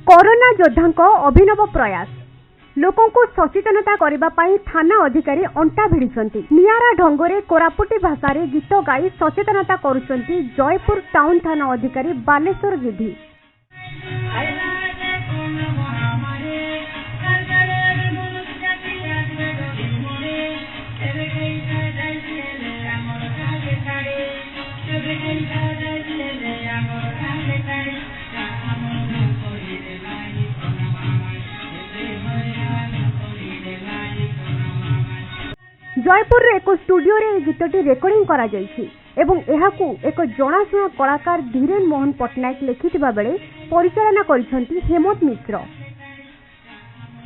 Corona योद्धा अभिनव प्रयास लोकों को सचेतनता करने पाई थाना अधिकारी अंटा भिड़िछंती। नियारा ढंगरे कोरापुटी भाषा रे गीत गाई सचेतनता करुछंती जयपुर टाउन थाना अधिकारी बालेश्वर गिधी। जयपुर एक स्टूडियो रे गीतटी रेकर्डिंग करा जायछि एवं एहाकू एक जनाशुना कलाकार धीरेन मोहन पटनायक लिखिथिबा बेले परिचालना करिसंती हेमंत मिश्र।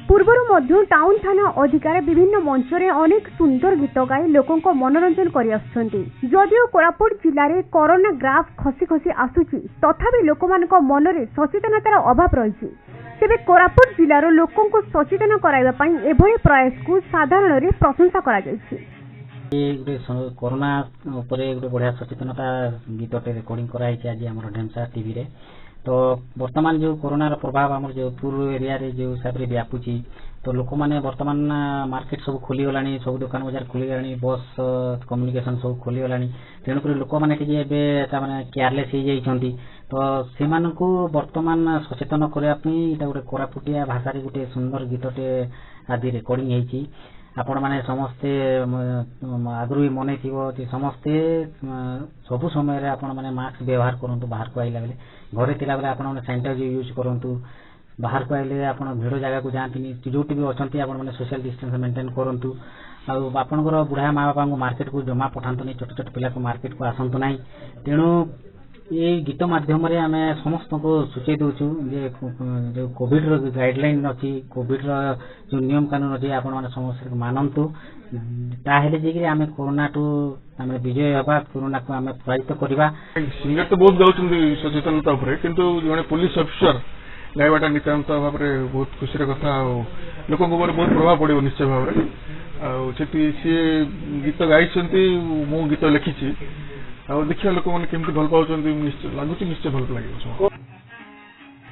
पूर्वरु मध्य टाउन थाना अधिकारी विभिन्न मंच रे अनेक सुंदर गीत गाई लोकों को मनोरंजन करि आछंती। जदिओ कोरापुट जिल्ला रे कोरोना ग्राफ खसी खसी आसुछि तथापि लोकमानक मनरे सचेतनतार अभाव रहिछि। तेबे कोरापुट जिल्लार लोकों को सचेतन कराइबा पई एभଳି प्रयास को साधारण रे प्रशंसा करा जायछि। कोरोना उपरे गोटे बढ़िया सचेतनता गीतटे रेकर्डिंग कराई आज आम ढेमसा टीवी रे। तो वर्तमान जो कोरोनार प्रभाव आम जयपुर एरिया रे जो हिसाब से व्यापुची तो लोक मैंने वर्तमान मार्केट सब खोलीगला सब दुकान बजार खोलीगला बस कम्युनिकेशन सब खोलीगला तेणुक लोक मैंने केयरलेस हो जाइछंती। तो से वर्तमान सचेतन करने गोटे कोरापुटिया भाषा गोटे सुंदर गीतटे आदि रेकर्डिंग होती। आपण मैंने समस्ते आगु भी मन थी समस्ते सबु समय आपण मैंने मास्क व्यवहार करूँ बाहर को आइला बेले घरे थिला बेले आपण सैनिटाइजर यूज करूँ बाहर को आइले आपण भिड़ जगह को जाती जो भी अच्छा आपण मैंने सोशल डिस्टेंस मेंटेन करूँ आपणकर बुढ़ा माँ बापा को मार्केट को जमा पठातु नहीं छोट छोट पिला को मार्केट को आसतु ना। तेणु ये गीत माध्यम आम समस्त को सूचे दूचु जो कोविड गाइडलाइन अच्छी कोविड जो नियम कानून अच्छी आपण मैंने समस्त मानतु ताहेले जे आम कोरोना टू आम विजय हवा कोरोना को आम पराजित करवा। सिंगर तो बहुत गाँव सचेतनता किंतु जड़े पुलिस अफिसर गायबाटा नितांत भाव में बहुत खुशी कथा लोक बहुत प्रभाव पड़ो निश्चय भाव में सी गीत गाई मु गीत लिखी देखिए लोक मैंने केमती भल पाँच लगुच निश्चय भल लगे।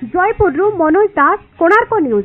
जयपुर मनोज दास कोणार्क न्यूज।